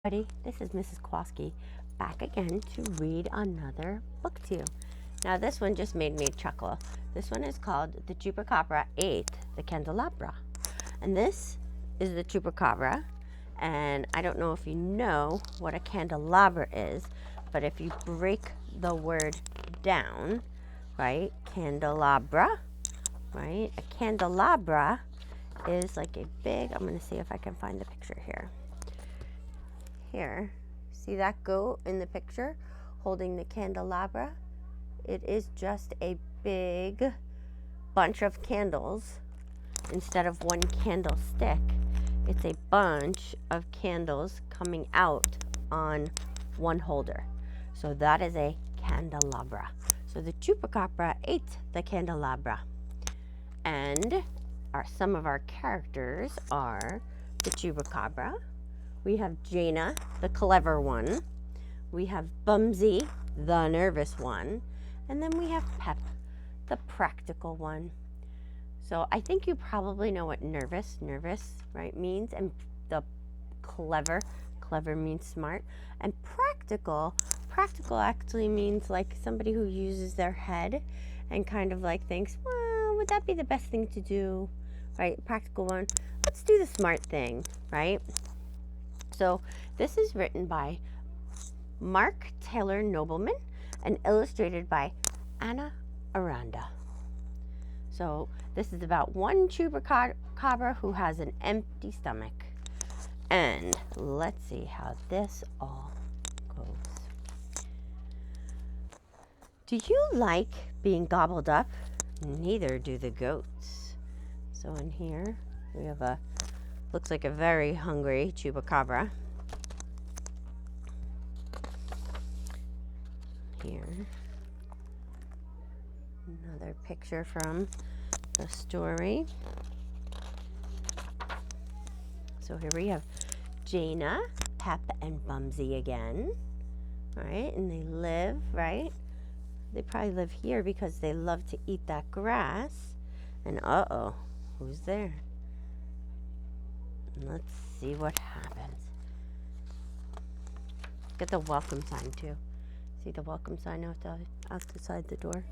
Everybody, this is Mrs. Kowalski back again to read another book to you. Now this one just made me chuckle. This one is called The Chupacabra Ate the Candelabra. And this is the chupacabra, and I don't know if you know what a candelabra is, but if you break the word down, right, candelabra, right, a candelabra is like a big, I'm going to see if I can find the picture here. Here, see that goat in the picture holding the candelabra? It is just a big bunch of candles. Instead of one candlestick, it's a bunch of candles coming out on one holder. So that is a candelabra. So the chupacabra ate the candelabra. And some of our characters are the chupacabra. We have Jaina, the clever one. We have Bumsy, the nervous one. And then we have Pep, the practical one. So I think you probably know what nervous, right, means. And the clever means smart. And practical actually means like somebody who uses their head and kind of like thinks, well, would that be the best thing to do, right? Practical one, let's do the smart thing, right? So this is written by Marc Tyler Nobleman and illustrated by Ana Aranda. So this is about one chupacabra who has an empty stomach. And let's see how this all goes. Do you like being gobbled up? Neither do the goats. So in here we have looks like a very hungry chupacabra. Here, another picture from the story. So here we have Jaina, Pep, and Bumsy again, right? And they live, right? They probably live here because they love to eat that grass. And uh-oh, who's there? Let's see what happens. Get the welcome sign too. See the welcome sign outside the door?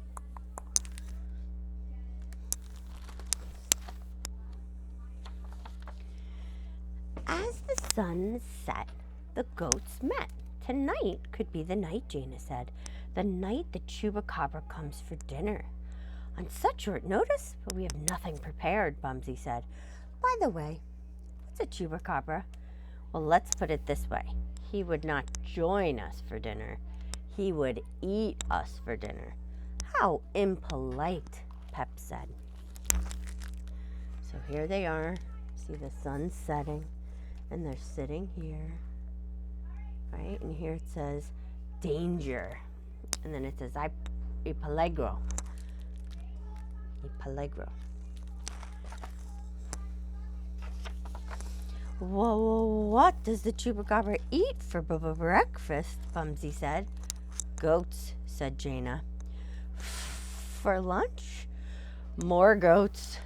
As the sun set, the goats met. Tonight could be the night, Jaina said. The night the chupacabra comes for dinner. On such short notice, but we have nothing prepared, Bumsy said. By the way, what's a chupacabra? Well, let's put it this way. He would not join us for dinner. He would eat us for dinner. How impolite, Pep said. So here they are. See the sun setting, and they're sitting here, right? And here it says, danger. And then it says, I peligro. Peligro. Whoa, what does the chupacabra eat for breakfast? Bumsy said. Goats, said Jaina. For lunch? More goats.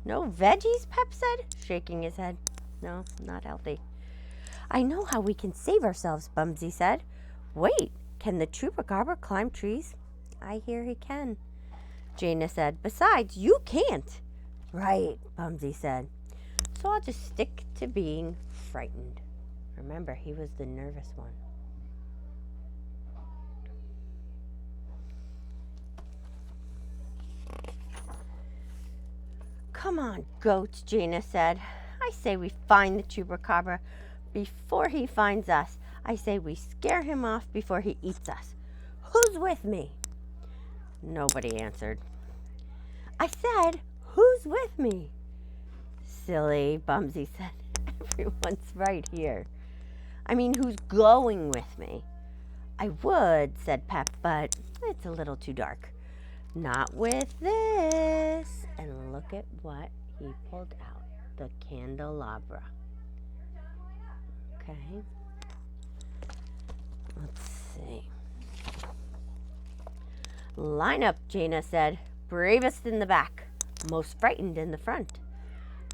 No veggies, Pep said, shaking his head. No, not healthy. I know how we can save ourselves, Bumsy said. Wait, can the chupacabra climb trees? I hear he can, Jaina said. Besides, you can't. Right, Bumsy said. So I'll just stick to being frightened. Remember, he was the nervous one. Come on, goats, Jaina said. I say we find the chupacabra before he finds us. I say we scare him off before he eats us. Who's with me? Nobody answered. I said, who's with me? Silly, Bumsy said. Everyone's right here. I mean, who's going with me? I would, said Pep, but it's a little too dark. Not with this. And look at what he pulled out. The candelabra. Okay. Let's see. Line up, Jaina said. Bravest in the back, most frightened in the front.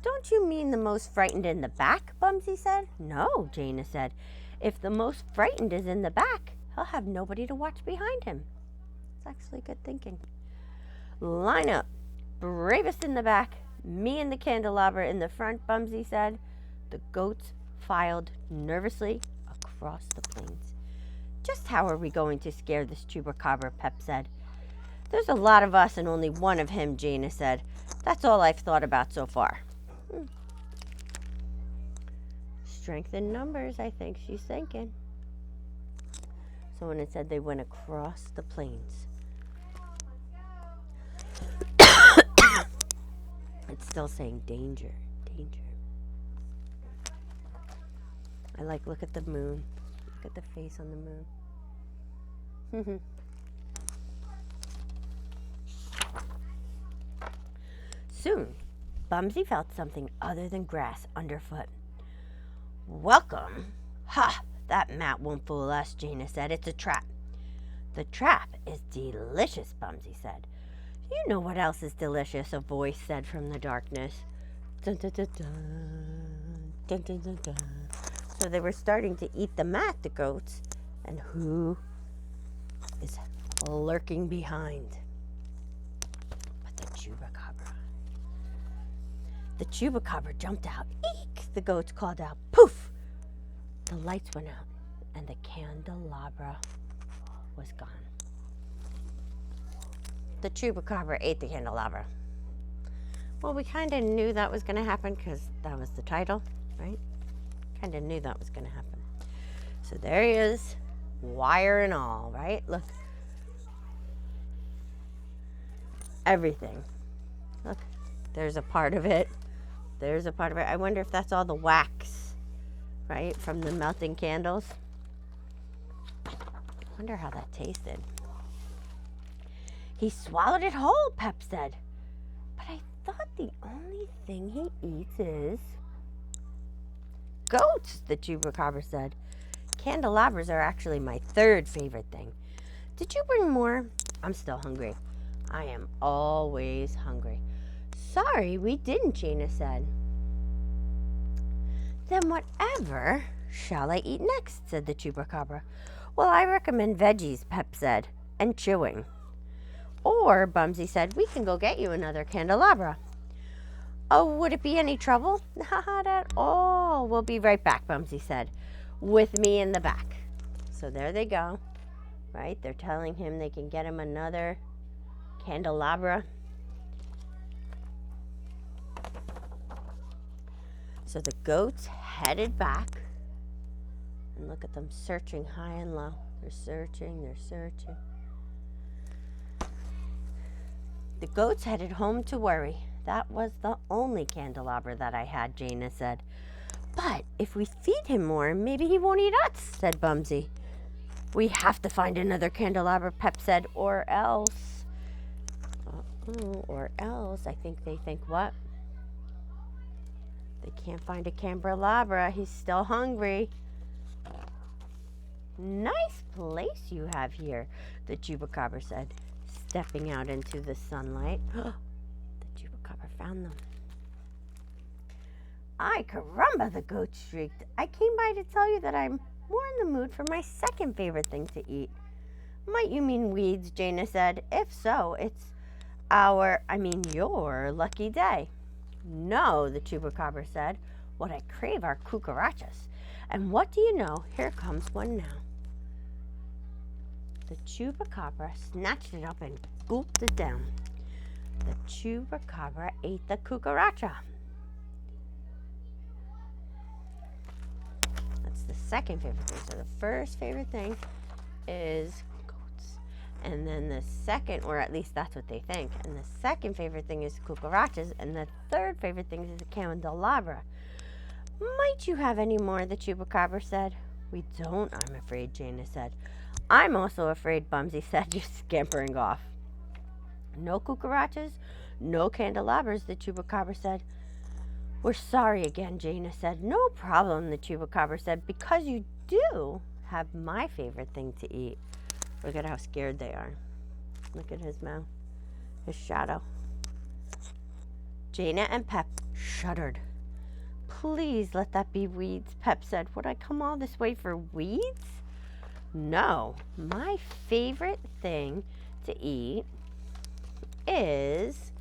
Don't you mean the most frightened in the back? Bumsy said. No, Jaina said. If the most frightened is in the back, he'll have nobody to watch behind him. It's actually good thinking. Line up. Bravest in the back, me and the candelabra in the front, Bumsy said. The goats filed nervously across the plains. Just how are we going to scare this Chupacabra, Pep said. There's a lot of us and only one of him, Jaina said. That's all I've thought about so far. Strength in numbers, I think she's thinking. So when it said they went across the plains, it's still saying danger, danger. I like, look at the moon. Look at the face on the moon. Soon, Bumsy felt something other than grass underfoot. Welcome. Ha! That mat won't fool us, Jaina said. It's a trap. The trap is delicious, Bumsy said. You know what else is delicious, a voice said from the darkness. Dun, dun, dun, dun, dun, dun, dun, dun. So they were starting to eat the mat, the goats. And who is lurking behind? But the Chupacabra. The Chupacabra jumped out. Eek! The goats called out. Poof! The lights went out, and the candelabra was gone. The Chupacabra ate the candelabra. Well, we kind of knew that was going to happen because that was the title, right? Kind of knew that was going to happen. So there he is, wire and all, right? Look. Everything. Look, there's a part of it. There's a part of it. I wonder if that's all the wax, right, from the melting candles. I wonder how that tasted. He swallowed it whole, Pep said. But I thought the only thing he eats is goats, the Chupacabra said. Candelabras are actually my third favorite thing. Did you bring more? I'm still hungry. I am always hungry. Sorry, we didn't, Jaina said. Then whatever shall I eat next, said the Chupacabra. Well, I recommend veggies, Pep said, and chewing. Or, Bumsy said, we can go get you another candelabra. Oh, would it be any trouble? Not at all. We'll be right back, Bumsy said, with me in the back. So there they go, right? They're telling him they can get him another candelabra. So the goats headed back. And look at them searching high and low. They're searching, they're searching. The goats headed home to worry. That was the only candelabra that I had, Jaina said. But if we feed him more, maybe he won't eat us, said Bumsy. We have to find another candelabra, Pep said, or else. Or else, I think they think what? They can't find a candelabra. He's still hungry. Nice place you have here, the Chupacabra said, stepping out into the sunlight. The Chupacabra found them. Ay, caramba, the goat shrieked. I came by to tell you that I'm more in the mood for my second favorite thing to eat. Might you mean weeds, Jaina said. If so, it's your lucky day. No, the Chupacabra said. What I crave are cucarachas. And what do you know? Here comes one now. The Chupacabra snatched it up and gulped it down. The Chupacabra ate the cucaracha. That's the second favorite thing. So the first favorite thing is goats. And then the second, or at least that's what they think, and the second favorite thing is cucarachas, and the third favorite thing is a candelabra. Might you have any more? The Chupacabra said. We don't, I'm afraid, Jaina said. I'm also afraid, Bumsy said, just scampering off. No cucarachas, no candelabras, the Chupacabra said. We're sorry again, Jaina said. No problem, the Chupacabra said, because you do have my favorite thing to eat. Look at how scared they are. Look at his mouth, his shadow. Jaina and Pep shuddered. Please let that be weeds, Pep said. Would I come all this way for weeds? No. My favorite thing to eat is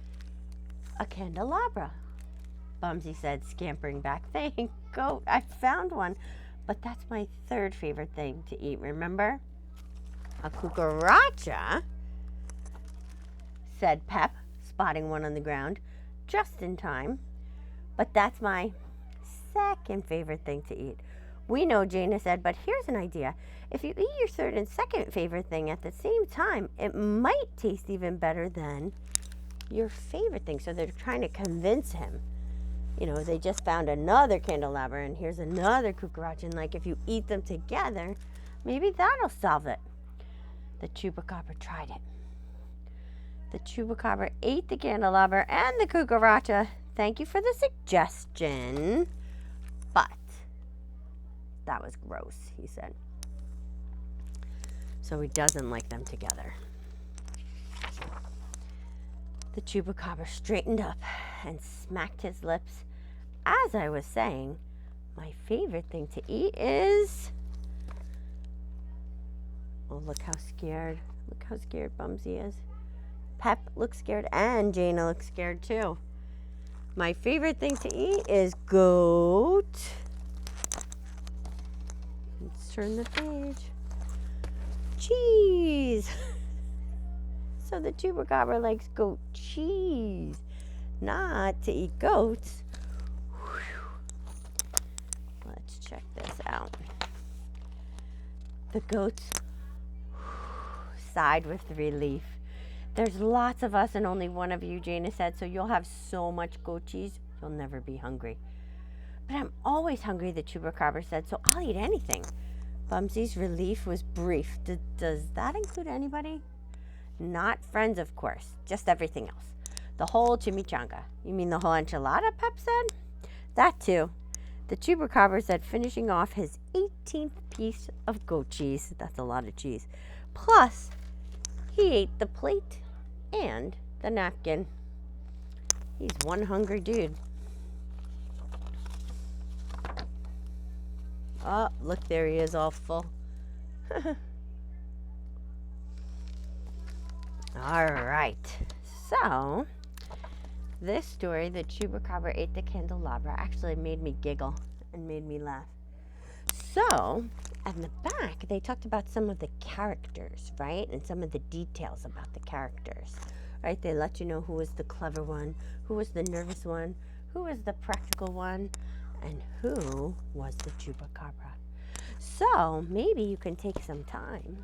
a candelabra, Bumsy said, scampering back. Thank God, I found one. But that's my third favorite thing to eat, remember? A cucaracha, said Pep, spotting one on the ground, just in time. But that's my second favorite thing to eat. We know, Jana said, but here's an idea. If you eat your third and second favorite thing at the same time, it might taste even better than your favorite thing. So they're trying to convince him. You know, they just found another candelabra and here's another cucaracha. And like if you eat them together, maybe that'll solve it. The Chupacabra tried it. The Chupacabra ate the candelabra and the cucaracha. Thank you for the suggestion. But that was gross, he said. So he doesn't like them together. The Chupacabra straightened up and smacked his lips. As I was saying, my favorite thing to eat is... Oh, look how scared. Look how scared Bumsy is. Pep looks scared and Jana looks scared too. My favorite thing to eat is goat. Let's turn the page. Cheese. So the Chupacabra likes goat cheese, not to eat goats. Whew. Let's check this out. The goats sighed with relief. There's lots of us and only one of you, Jana said, so you'll have so much goat cheese, you'll never be hungry. But I'm always hungry, the Chupacabra said, so I'll eat anything. Bumsy's relief was brief. Does that include anybody? Not friends, of course, just everything else. The whole chimichanga. You mean the whole enchilada, Pep said? That too. The Chupacabra said, finishing off his 18th piece of goat cheese. That's a lot of cheese. Plus, he ate the plate and the napkin. He's one hungry dude. Oh, look, there he is, all full. All right. So, this story, The Chupacabra Ate the Candelabra, actually made me giggle and made me laugh. So, on the back, they talked about some of the characters, right? And some of the details about the characters, right? They let you know who was the clever one, who was the nervous one, who was the practical one, and who was the Chupacabra. So, maybe you can take some time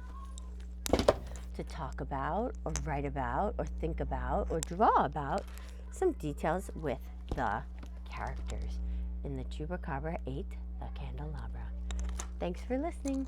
to talk about, or write about, or think about, or draw about some details with the characters in The Chupacabra Ate the Candelabra. Thanks for listening.